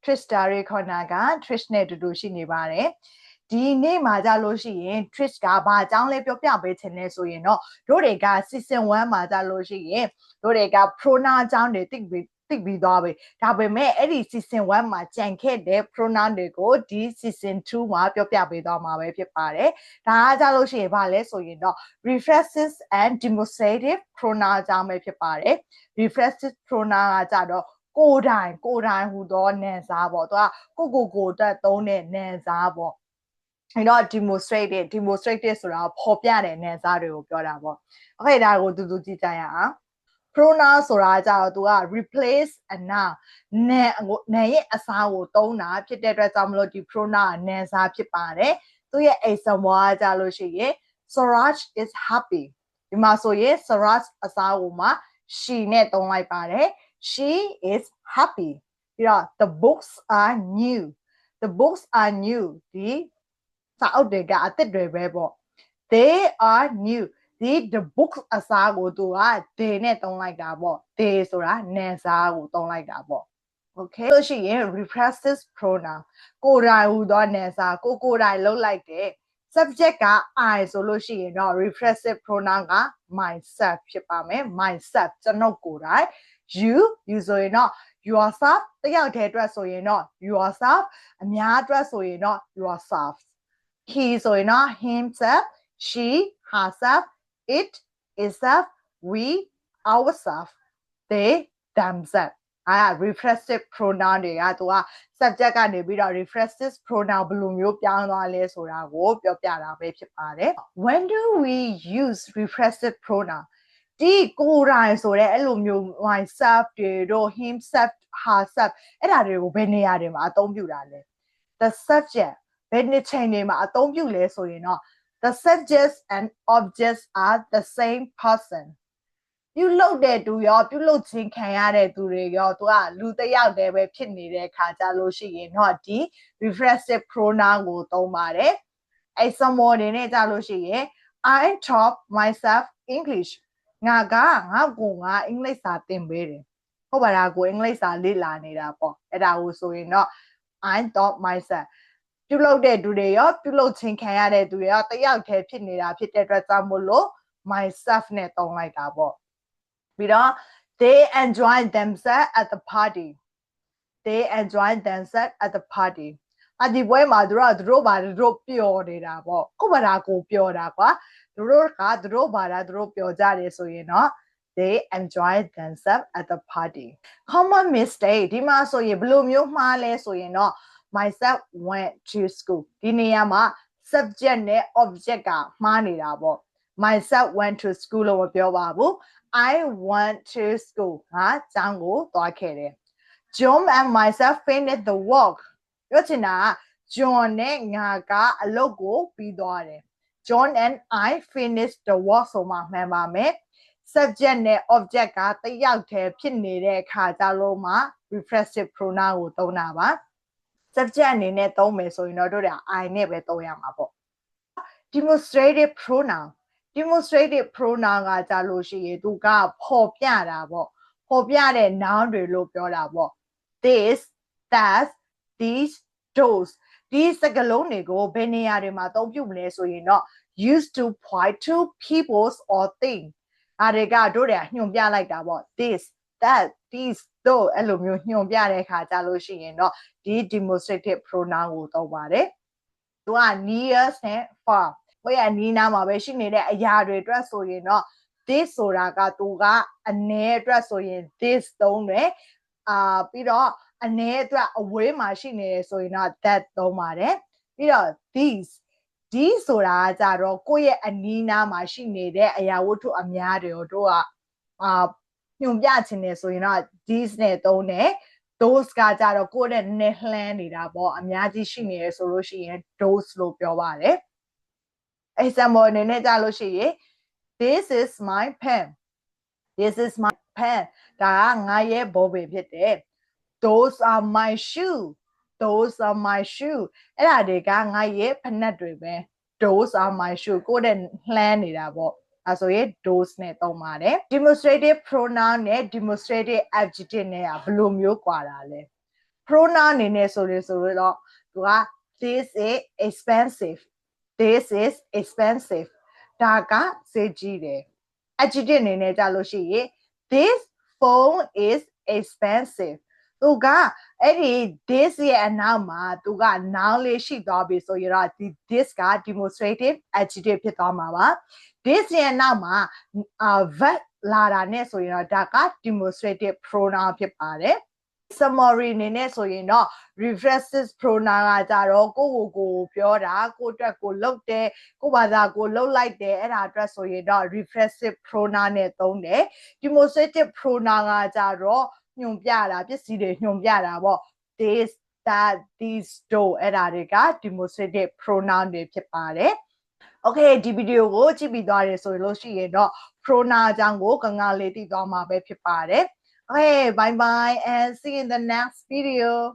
Trista တွေခေါ်နာက Trish နဲ့တူတူရှိနေပါတယ်ဒီနေ့မှာကြလို့ရှိရင် Trish ကဘာအကြောင်းလဲပြောပြပေးချင်လဲဆိုရင်တော့တို့တွေက season 1မှာကြလို့ရှိရင်တို့တွေက pronoun အကြောင်းတွေသိပြီးသွားပြီဒါပေမဲ့အဲ့ဒီ season 1မှာကြံခဲ့တဲ့ pronoun တွေကိုဒီ season 2မှာပြောပြပေးသွားမှာပဲဖြစ်ပါတယ်ဒါကကြလို့ရှိရင်ဘာလဲဆိုရင်တော့ reflexive and demonstrative pronoun အကြောင်းပဲဖြစ်ပါတယ် reflexive pronoun ကကြတော့ကိုယ်တိုင်ဟူသောနာမ်စားပေါ့သူကကိုအတွက်သုံးတဲ့နာမ်စားပေါ့အဲ့တော့ demonstrative ဆိုတာပေါ်ပြတဲ့နာမ်စားတွေကိုပြောတာပေါ့โอเคဒါကိုတူတူကြည့်ကြရအောင် pronoun ဆိုတာကြတော့သူက replace a noun နာမ်ရဲ့အစားကိုသုံးတာဖြစ်တဲ့အတွက်ကြောင့်မလို့ဒီ pronoun ကနာမ်စားဖြစ်ပါတယ်သူရဲ့ example ကကြလို့ရှိရင် Suraj is happy ဒီမှာဆိုရင် Suraj အစားကိုမှ she နဲ့သုံးလိုက်ပါတယ် she is happy ပြီးတော့ the books are new the books are new ဒီစာအုပ်တွေကအသစ်တွေပဲပေါ့ they are new the books အစားကိုသူက they နဲ့သုံးလိုက်တာပေါ့ they ဆိုတာနာမ်စားကိုသုံးလိုက်တာပေါ့ okay လို့ရှိရင် reflexive pronoun ကိုယ်တိုင်ဟူသောနာမ်စားကိုယ်တိုင်လုပ်လိုက်တဲ့ subject က I ဆိုလို့ရှိရင်တော့ reflexive pronoun က myself ဖြစ်ပါမယ် myself ကျွန်တော်ကိုယ်တိုင် you ဆိုရင်တော့ yourself တယောက်တည်းအတွက်ဆိုရင်တော့ yourself အများအတွက်ဆိုရင်တော့ yourself he ဆိုရင်တော့ himself she herself it itself we ourself they themselves reflexive pronoun တွေကသူက subject ကနေပြီးတော့ reflexive pronoun ဘယ်လိုမျိုးပြောင်းသွားလဲဆိုတာကိုပြောပြတာပဲဖြစ်ပါတယ် when do we use reflexive pronoun ဒီကိုယ်တိုင်ဆိုတဲ့အဲ့လိုမျိုး myself တွေတို့ himself herself အဲ့ဒါတွေကိုဘယ်နေရာတွေမှာအသုံးပြုတာလဲ the subject ဘယ်နှစ်ချိန်တွေမှာအသုံးပြုလဲဆိုရင်တော့ the subjects and objects are the same person ပြုလုပ်တဲ့သူရောပြုလုပ်ခြင်းခံရတဲ့သူတွေရောသူကလူတစ်ယောက်တည်းပဲဖြစ်နေတဲ့ခါကြလို့ရှိရင်တော့ဒီ reflexive pronoun ကိုသုံးပါတယ်အဲ့စမောတွေနဲ့ကြလို့ရှိရင် I taught myself English ငါအင်္ဂလိပ်စာသင်ပေးတယ်ဟုတ်ပါလားကိုအင်္ဂလိပ်စာလေ့လာနေတာပေါ့အဲ့ဒါကိုဆိုရင်တော့ I taught myself ပြုလုပ်တဲ့သူတွေရောပြုလုပ်ခြင်းခံရတဲ့သူတွေရောတယောက်တည်းဖြစ်နေတာဖြစ်တဲ့အတွက်ကြောင့်မို့လို့ myself နဲ့သုံးလိုက်တာပေါ့ပြီးတော့ they enjoy themselves at the party they enjoy themselves at the party ဒီပွဲမှာသူတို့ဘာတို့ပျော်နေတာပေါ့ဟုတ်ပါလားကိုပျော်တာကွာသူတို့ဘာသာသူတို့ပျော်ကြတယ်ဆိုရင်တော့ they enjoy themselves at the party common mistake ဒီမှာဆိုရင်ဘယ်လိုမျိုးမှားလဲဆိုရင်တော့ myself went to school ဒီနေရာမှာ subject နဲ့ object ကမှားနေတာပေါ့ myself went to school လို့မပြောပါဘူး I went to school ငါကျောင်းကိုသွားခဲ့တယ် John and myself finished the work ပြောချင်တာက John နဲ့ငါကအလုပ်ကိုပြီးသွားတယ် John and I finished the work ဆိုမှမှန်ပါမယ် subject နဲ့ object ကတယောက်တည်းဖြစ်နေတဲ့အခါကြလို့မှ reflexive pronoun ကိုသုံးတာပါ subject အနေနဲ့သုံးမယ်ဆိုရင်တော့တို့က I နဲ့ပဲသုံးရမှာပေါ့ demonstrative pronoun ကကြလို့ရှိရင်သူကပေါ်ပြတာပေါ့ပေါ်ပြတဲ့ noun တွေလို့ပြောတာပေါ့ this that these those ဒီစကားလုံးတွေကိုဘယ်နေရာတွေမှာအသုံးပြုမလဲဆိုရင်တော့ used to point to peoples or things တွေကတို့ညွှန်ပြလိုက်တာပေါ့ this that these those အဲ့လိုမျိုးညွှန်ပြတဲ့အခါကြလို့ရှိရင်တော့ဒီ demonstrative pronoun ကိုသုံးပါတယ်သူက near နဲ့ far ကိုယ့်ရဲ့အနီးနားမှာပဲရှိနေတဲ့အရာတွေအတွက်ဆိုရင်တော့ this ဆိုတာကသူကအနည်းအတွက်ဆိုရင် this သုံးတယ်ပြီးတော့အနည်းအတွက်အဝေးမှာရှိနေတယ်ဆိုရင်တော့ that သုံးပါတယ်ပြီးတော့ these ဆိုတာကကြတော့ကိုယ့်ရဲ့အနီးနားမှာရှိနေတဲ့အရာဝတ္ထုအများတွေကိုတို့ကညွှန်ပြချင်တယ်ဆိုရင်တော့ these နဲ့သုံးတယ် those ကကြတော့ကိုယ့်နဲ့နည်းလှမ်းနေတာပေါ့အများကြီးရှိနေရဆိုလို့ရှိရင် those လို့ပြောပါတယ် example အနေနဲ့ကြလို့ရှိရင် this is my pen ဒါကငါရဲ့ဘောပင်ဖြစ်တယ် those are my shoe အဲ့ဒါတွေကငါရဲ့ဖနက်တွေပဲ those are my shoe ကိုယ့်နဲ့လှမ်းနေတာပေါ့အဲဆိုရင် those နဲ့သုံးပါတယ် demonstrative pronoun နဲ့ demonstrative adjective နဲ့ကဘယ်လိုမျိုးကွာတာလဲ pronoun အနေနဲ့ဆိုတော့သူက this is expensive this is expensive ဒါကဈေးကြီးတယ် adjective အနေနဲ့ကြလို့ရှိရင် this phone is expensive သူကအဲ့ဒီ this ရဲ့အနောက်မှာသူက noun လေးရှိသွားပြီဆိုရင်တော့ဒီ this က demonstrative adjective ဖြစ်သွားမှာပါ this ရဲ့နောက်မှာverb လာတာနဲ့ဆိုရင်တော့ဒါက demonstrative pronoun ဖြစ်ပါတယ် summary အနေနဲ့ဆိုရင်တော့ reflexive pronoun ကကြတော့ကိုပြောတာကိုအတွက်ကိုလုပ်တယ်ကိုဘာသာကိုလုပ်လိုက်တယ်အဲ့ဒါအတွက်ဆိုရင်တော့ reflexive pronoun နဲ့သုံးတယ် demonstrative pronoun ကကြတော့ညွှန်ပြတာပစ္စည်းတွေညွှန်ပြတာပေါ့ this that these those အဲ့ဒါတွေက demonstrative pronoun တွေဖြစ်ပါတယ် Okay ဒီဗီဒီယိုကိုကြည့်ပြီးသွားတယ်ဆိုလို့ရှိရင်တော့ pronoun အကြောင်းကိုလေးသိသွားမှာပဲဖြစ်ပါတယ်Okay, bye bye and see you in the next video.